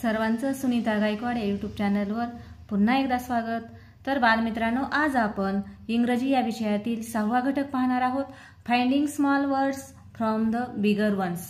सर्वांचं सुनीता गायकवाड या यूट्यूब चॅनलवर पुन्हा एकदा स्वागत। तर बालमित्रांनो, आज आपण इंग्रजी या विषयातील 6वा घटक पाहणार आहोत, finding small words from the bigger ones.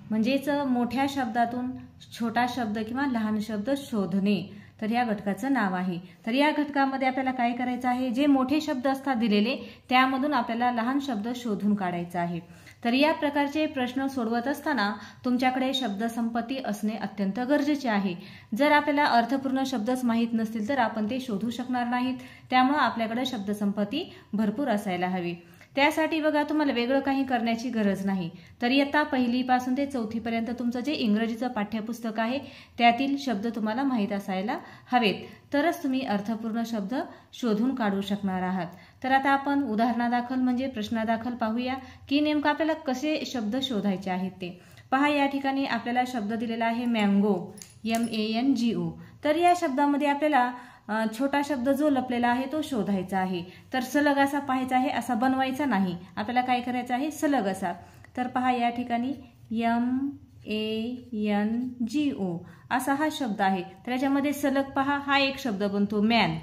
म्हणजेच मोठ्या शब्दातून छोटा शब्द किंवा लहान शब्द शोधणे, तर या घटकाचं नाव आहे। तर या घटकामध्ये आपल्याला काय करायचं आहे, जे मोठे शब्द असतात दिलेले त्यामधून आपल्याला लहान शब्द शोधून काढायचा आहे। तर या प्रकारचे प्रश्न सोडवत असताना तुमच्याकडे शब्दसंपत्ती असणे अत्यंत गरजेचे आहे। जर आपल्याला अर्थपूर्ण शब्दच माहित नसतील तर आपण ते शोधू शकणार नाहीत। त्यामुळे आपल्याकडे शब्दसंपत्ती भरपूर असायला हवी। त्यासाठी बघा, तुम्हाला वेगळं काही करण्याची गरज नाही। तर इयत्ता 1ली पासून ते 4थी पर्यंत तुमचं जे इंग्रजीचं पाठ्यपुस्तक आहे त्यातील शब्द तुम्हाला माहित असायला हवेत, तरच तुम्ही अर्थपूर्ण शब्द शोधून काढू शकणार आहात। तर आता आपण उदाहरणादाखल म्हणजे प्रश्नादाखल पाहूया की नेमकं आपल्याला कसे शब्द शोधायचे आहेत ते। पहा, या ठिकाणी आपल्याला शब्द दिलेला आहे मँगो, MANGO। तर या शब्दामध्ये आपल्याला छोटा शब्द जो लपलेला आहे तो शोधायचा आहे। तर सलग असा पाहायचा आहे, असा बनवायचा नाही, आपल्याला काय करायचं आहे, सलग असा। तर पहा, या ठिकाणी MANGO असा हा शब्द आहे। तर याच्यामध्ये सलग पहा, हा एक शब्द बनतो मॅन,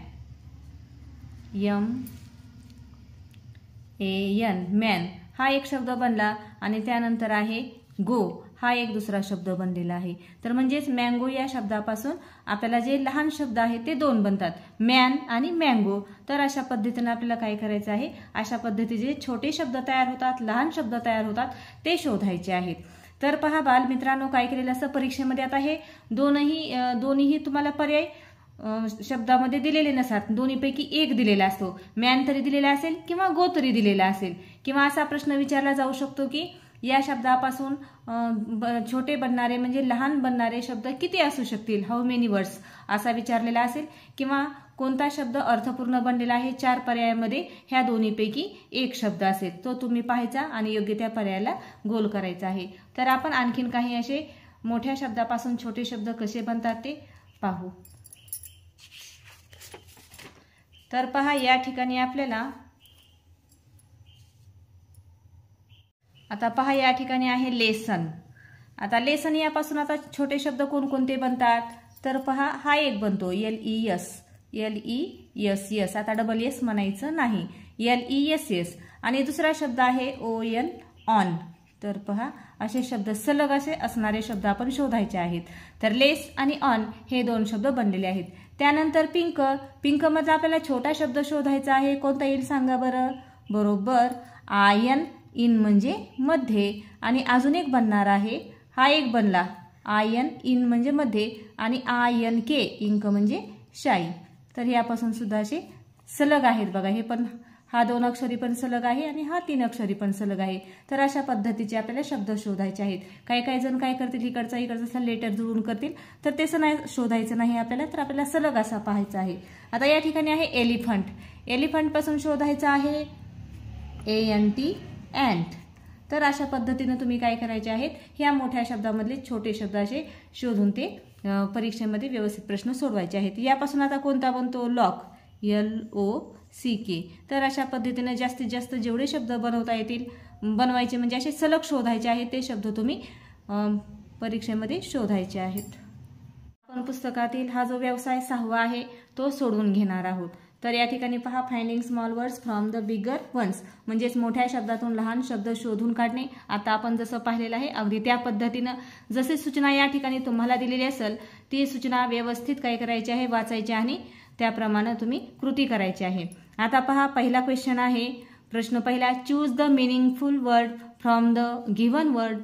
MAN, मॅन हा एक शब्द बनला। आणि त्यानंतर आहे गो, हा एक दुसरा शब्द बनलेला आहे। तर म्हणजेच मँगो या शब्दापासून आपल्याला जे लहान शब्द आहेत ते 2 बनतात, मॅन आणि मँगो। तर अशा पद्धतीने आपल्याला काय करायचं आहे, अशा पद्धतीचे छोटे शब्द तयार होतात, लहान शब्द तयार होतात, ते शोधायचे आहेत। तर पहा बालमित्रांनो, काय केलेलं असं परीक्षेमध्ये आता हे दोन्हीही तुम्हाला पर्याय शब्दामध्ये दिलेले नसतात, दोन्हीपैकी एक दिलेला असतो। मॅन तरी दिलेला असेल किंवा गो तरी दिलेला असेल, किंवा असा प्रश्न विचारला जाऊ शकतो की या शब्दापासून छोटे बनणारे म्हणजे लहान बनणारे शब्द किती असू शकतील, हाऊ मेनी वर्ड्स असा विचारलेला असेल, किंवा कोणता शब्द अर्थपूर्ण बनलेला आहे 4 पर्यायामध्ये ह्या दोन्हीपैकी एक शब्द असेल, तो तुम्ही पाहायचा आणि योग्य त्या पर्यायाला गोल करायचा आहे। तर आपण आणखीन काही असे मोठ्या शब्दापासून छोटे शब्द कसे बनतात ते पाहू। तर पहा, या ठिकाणी आपल्याला आता पहा, या ठिकाणी आहे लेसन। आता लेसन यापासून आता छोटे शब्द कोणकोणते बनतात, तर पहा, हा एक बनतो LES, आता डबल एस म्हणायचं नाही, LESS। आणि दुसरा शब्द आहे ON, ऑन। तर पहा, असे शब्द सलग असे असणारे शब्द आपण शोधायचे आहेत। तर लेस आणि ऑन हे 2 शब्द बनलेले आहेत। त्यानंतर पिंक, पिंक मध्ये आपल्याला छोटा शब्द शोधायचा आहे, कोणता येईल सांगा बरं, बरोबर आयन, इन म्हणजे मध्ये। आणि अजून एक बनणार आहे, हा एक बनला, आयन इन म्हणजे मध्ये, आणि INK, इंक म्हणजे शाई। तर यापासून सुद्धा असे सलग आहेत बघा, हे पण हा 2 अक्षरी पण सलग आहे आणि हा 3 अक्षरी पण सलग आहे। तर अशा पद्धतीचे आपल्याला शब्द शोधायचे आहेत। काही जण काय करतील, इकडचा लेटर जुळून करतील, तर तसं नाही शोधायचं नाही आपल्याला, तर आपल्याला सलग असा पाहायचा आहे। आता या ठिकाणी आहे एलिफंट, एलिफंट पासून शोधायचं आहे ANT, अँट। तर अशा पद्धतीने तुम्ही काय करायचे आहेत, ह्या मोठ्या शब्दामधले छोटे शब्द असे शोधून ते परीक्षेमध्ये व्यवस्थित प्रश्न सोडवायचे आहेत। यापासून आता कोणता बनतो, लॉक, LOCK। तर अशा पद्धतीने जास्तीत जास्त जेवढे शब्द बनवता येतील बनवायचे, म्हणजे असे सलग शोधायचे आहेत, ते शब्द तुम्ही परीक्षेमध्ये शोधायचे आहेत। आपण पुस्तकातील हा जो व्यवसाय 6वा आहे तो सोडवून घेणार आहोत। तर या ठिकाणी पहा, finding small words from the bigger ones, म्हणजेच मोठ्या शब्दातून लहान शब्द शोधून काढणे। आता आपण जसं पाहिलेलं आहे अगदी त्या पद्धतीनं जशी सूचना या ठिकाणी तुम्हाला दिलेली असेल ती सूचना व्यवस्थित काय करायची आहे, वाचायची आणि त्याप्रमाणे तुम्ही कृती करायची आहे। आता पहा, पहिला क्वेश्चन आहे, प्रश्न पहिला, choose the meaningful word from the given word.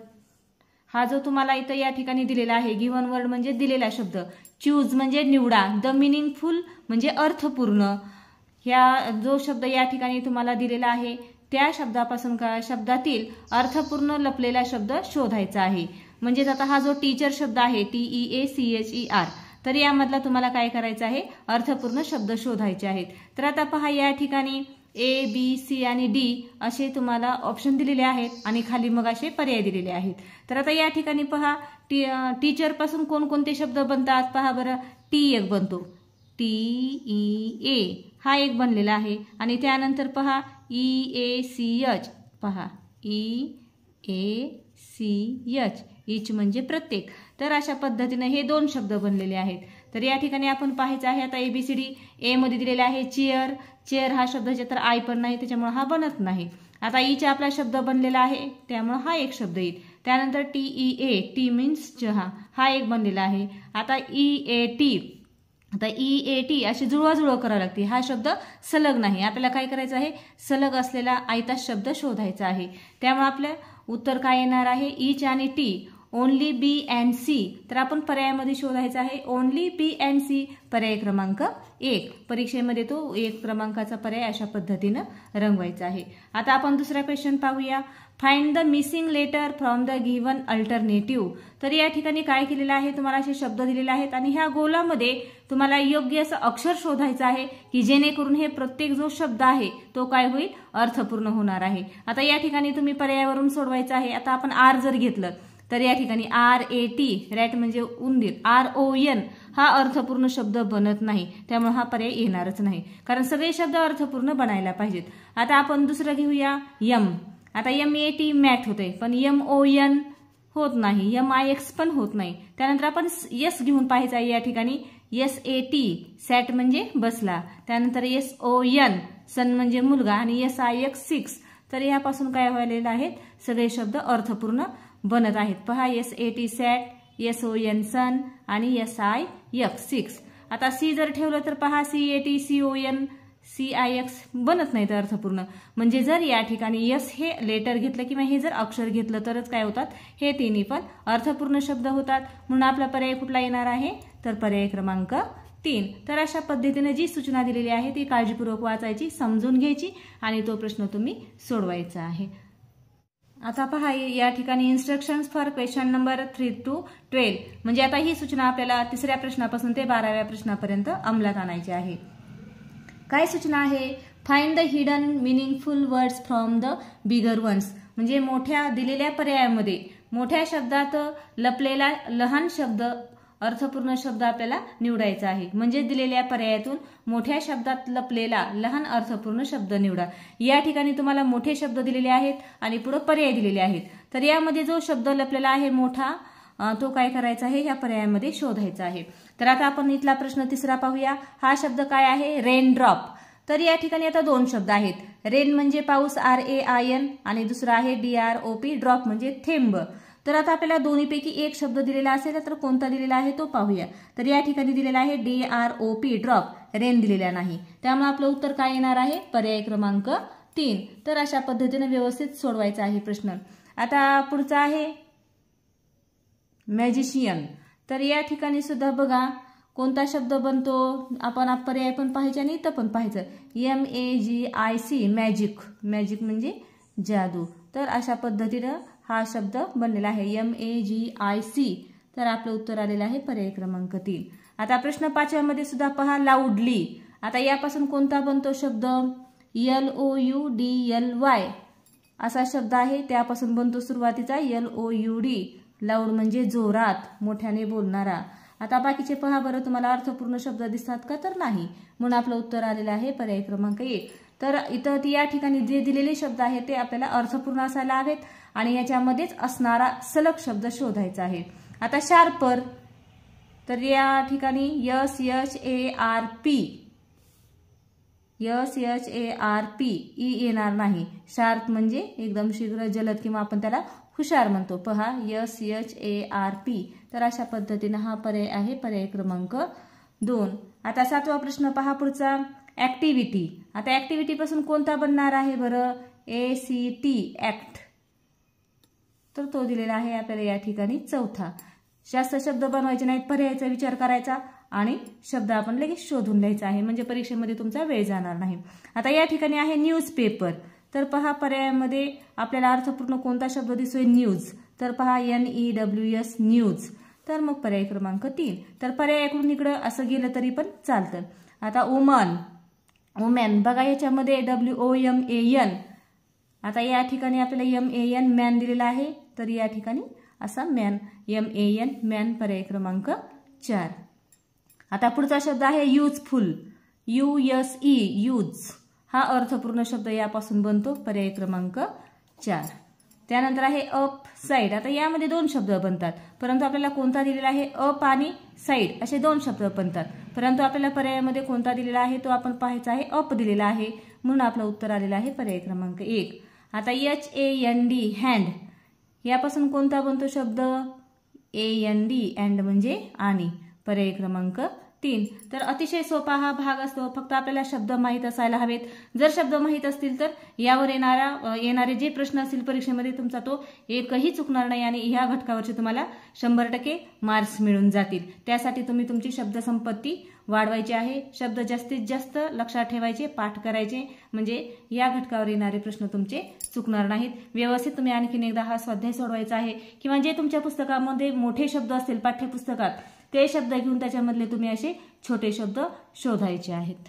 हा जो तुम्हाला इथं या ठिकाणी दिलेला आहे, गिव्हन वर्ड म्हणजे दिलेला शब्द, चूज म्हणजे निवडा, द मिनिंगफुल म्हणजे अर्थपूर्ण। ह्या जो शब्द या ठिकाणी तुम्हाला दिलेला आहे त्या शब्दापासून शब्दातील अर्थपूर्ण लपलेला शब्द शोधायचा आहे। म्हणजेच आता हा जो टीचर शब्द आहे TEACHER, तर यामधला तुम्हाला काय करायचं आहे, अर्थपूर्ण शब्द शोधायचे आहेत। तर आता पहा, या ठिकाणी A, B, C आणि D असे तुम्हाला ऑप्शन दिलेले आहेत आणि खाली मग असे पर्याय दिलेले आहेत। तर आता या ठिकाणी पहा, टीचर पासून कोणकोणते शब्द बनतात, पहा बरं, T एक बनतो, TEA हा एक बनलेला आहे। आणि त्यानंतर पहा EACH, पहा EACH, इच म्हणजे प्रत्येक। तर अशा पद्धतीने हे 2 शब्द बनलेले आहेत. तर या ठिकाणी आपण पाहायचं आहे आता ABCD. ए मध्ये दिलेले आहे चेअर. चेअर हा शब्दाचे तर आय पण नाही, त्याच्यामुळे हा बनत नाही. आता ईचा आपला शब्द बनलेला आहे, त्यामुळे हा एक शब्द येईल. त्यानंतर TEA, टी मीन्स चहा, हा एक बनलेला आहे. आता EAT, आता EAT अशी जुळवाजुळव करावी लागते. हा शब्द सलग नाही, आपल्याला काय करायचं आहे, सलग असलेला आयता शब्द शोधायचा आहे. त्यामुळे आपलं उत्तर काय येणार आहे, ईच आणि T. Only B and C, तर आपण पर्यायामध्ये शोधायचा आहे ओनली B and C. पर्याय क्रमांक 1. परीक्षेमध्ये तो 1 क्रमांकाचा पर्याय अशा पद्धतीनं रंगवायचा आहे. आता आपण दुसरा क्वेश्चन पाहूया. Find the missing letter from the given alternative. तर या ठिकाणी काय केलेलं आहे, तुम्हाला असे शब्द दिलेले आहेत आणि ह्या गोलामध्ये तुम्हाला योग्य असं अक्षर शोधायचं आहे की जेणेकरून हे प्रत्येक जो शब्द आहे तो काय होईल, अर्थपूर्ण होणार आहे. आता या ठिकाणी तुम्ही पर्यायावरून सोडवायचं आहे. आता आपण आर जर घेतलं तर या ठिकाणी RAT, रॅट म्हणजे उंदीर, RON हा अर्थपूर्ण शब्द बनत नाही, त्यामुळे हा पर्याय येणारच नाही, कारण सगळे शब्द अर्थपूर्ण बनायला पाहिजेत. आता आपण दुसरं घेऊया M. आता MAT मॅट होते, पण MON होत नाही, MIX पण होत नाही. त्यानंतर आपण S घेऊन पाहायचं आहे. या ठिकाणी SAT, सॅट म्हणजे बसला. त्यानंतर SON, सन म्हणजे मुलगा, आणि SIX, 6. तर यापासून काय व्हायलेलं आहेत, सगळे शब्द अर्थपूर्ण बनत आहेत. पहा, SAT सॅट, SON सन आणि SIX 6. आता C जर ठेवलं तर पहा CAT, CON, CIX बनत नाहीत अर्थपूर्ण. म्हणजे जर या ठिकाणी S हे लेटर घेतलं किंवा हे जर अक्षर घेतलं तरच काय होतात, हे तिन्ही पण अर्थपूर्ण शब्द होतात. म्हणून आपला पर्याय कुठला येणार आहे, तर पर्याय क्रमांक 3. तर अशा पद्धतीने जी सूचना दिलेली आहे ती काळजीपूर्वक वाचायची, समजून घ्यायची आणि तो प्रश्न तुम्ही सोडवायचा आहे. आता पहा या ठिकाणी instructions for question number 3 to 12. म्हणजे आता ही सूचना आपल्याला 3ऱ्या प्रश्नापासून ते 12व्या प्रश्नापर्यंत अंमलात आणायची आहे. काय सूचना आहे, find the hidden meaningful words from the bigger ones. म्हणजे मोठ्या दिलेल्या पर्यायामध्ये मोठ्या शब्दात लपलेला लहान शब्द, अर्थपूर्ण शब्द आपल्याला निवडायचा आहे. म्हणजे दिलेल्या पर्यायातून मोठ्या शब्दात लपलेला लहान अर्थपूर्ण शब्द निवडा. या ठिकाणी तुम्हाला मोठे शब्द दिलेले आहेत आणि पुढे पर्याय दिलेले आहेत. तर यामध्ये जो शब्द लपलेला आहे मोठा, तो काय करायचा आहे, या पर्यायामध्ये शोधायचा आहे. तर आता आपण इथला प्रश्न 3रा पाहूया. हा शब्द काय आहे, रेन ड्रॉप. तर या ठिकाणी आता 2 शब्द आहेत. रेन म्हणजे पाऊस, RAIN, आणि दुसरा आहे DROP, ड्रॉप म्हणजे थेंब. तर आता आपल्याला दोन्हीपैकी एक शब्द दिलेला असेल तर कोणता दिलेला आहे तो पाहूया. तर या ठिकाणी दिलेला आहे DROP, ड्रॉप, रेन दिलेला नाही. त्यामुळे आपलं उत्तर काय येणार आहे, पर्याय क्रमांक 3. तर अशा पद्धतीने व्यवस्थित सोडवायचा आहे प्रश्न. आता पुढचा आहे मॅजिशियन. तर या ठिकाणी सुद्धा बघा कोणता शब्द बनतो, आपण पर्याय पण पाहायचे आणि इथं पण पाहायचं. MAGIC, मॅजिक, मॅजिक म्हणजे जादू. तर अशा पद्धतीनं हा शब्द बनलेला आहे MAGIC. तर आपलं उत्तर आलेलं आहे पर्याय क्रमांक 3. आता प्रश्न 5व्यामध्ये सुद्धा पहा, लाऊडली. आता यापासून कोणता बनतो शब्द, LOUDLY असा शब्द आहे, त्यापासून बनतो सुरुवातीचा LOUD, लाऊड म्हणजे जोरात, मोठ्याने बोलणारा. आता बाकीचे पहा बरं, तुम्हाला अर्थपूर्ण शब्द दिसतात का, तर नाही. म्हणून आपलं उत्तर आलेलं आहे पर्याय क्रमांक 1. तर इथं या ठिकाणी जे दिलेले शब्द आहेत ते आपल्याला अर्थपूर्ण असायला हवेत आणि याच्यामध्येच असणारा सलग शब्द शोधायचा आहे. आता शार्पर. तर या ठिकाणी SHARP, ई येणार नाही. शार्प म्हणजे एकदम शीघ्र, जलद, किंवा आपण त्याला हुशार म्हणतो. पहा SHARP. तर अशा पद्धतीने हा पर्याय आहे पर्याय क्रमांक 2. आता 7वा प्रश्न पहा पुढचा, ऍक्टिव्हिटी. आता ऍक्टिव्हिटी पासून कोणता बनणार आहे बरं, ACT, ऍक्ट. तर तो दिलेला आहे आपल्याला या ठिकाणी 4था. जास्त शब्द बनवायचे नाहीत, पर्यायाचा विचार करायचा आणि शब्द आपण लगेच शोधून लिहायचा आहे, म्हणजे परीक्षेमध्ये तुमचा वेळ जाणार नाही. आता या ठिकाणी आहे न्यूजपेपर. तर पहा पर्यायामध्ये आपल्याला अर्थपूर्ण कोणता शब्द दिसतोय, न्यूज. तर पहा NEWS, न्यूज. तर मग पर्याय क्रमांक 3. तर पर्यायाकडून इकडं असं गेलं तरी पण चालतं. आता वुमन, वुमॅन. बघा याच्यामध्ये WOMAN. आता या ठिकाणी आपल्याला MAN, मॅन दिलेला आहे. तर या ठिकाणी असा मॅन, MAN, मॅन, पर्याय क्रमांक 4. आता पुढचा शब्द आहे युजफुल, USE, यूज. हा अर्थपूर्ण शब्द यापासून बनतो, पर्याय क्रमांक 4. त्यानंतर आहे अप साईड. आता यामध्ये 2 शब्द बनतात, परंतु आपल्याला कोणता दिलेला आहे, अप आणि साईड असे 2 शब्द बनतात, परंतु आपल्याला पर्यायामध्ये कोणता दिलेला आहे तो आपण पाहायचा आहे, अप दिलेला आहे, म्हणून आपलं उत्तर आलेलं आहे पर्याय क्रमांक 1. आता HAND हँड यापासून कोणता बनतो शब्द, AND अँड म्हणजे आणि, पर्याय क्रमांक 3. तर अतिशय सोपा हा भाग असतो, फक्त आपल्याला शब्द माहीत असायला हवेत. जर शब्द माहीत असतील तर यावर येणारे जे प्रश्न असतील परीक्षेमध्ये तुमचा तो एकही चुकणार नाही आणि ह्या घटकावरचे तुम्हाला 100% मार्क्स मिळून जातील. त्यासाठी तुम्ही तुमची शब्दसंपत्ती वाढवायची आहे, शब्द जास्तीत जास्त लक्षात ठेवायचे, पाठ करायचे, म्हणजे या घटकावर येणारे प्रश्न तुमचे चुकणार नाहीत. व्यवस्थित तुम्ही आणखीन एकदा हा स्वाध्याय सोडवायचा आहे, किंवा जे तुमच्या पुस्तकामध्ये मोठे शब्द असतील पाठ्यपुस्तकात ते शब्द घेऊन त्याच्यामधले तुम्ही असे छोटे शब्द शोधायचे आहेत.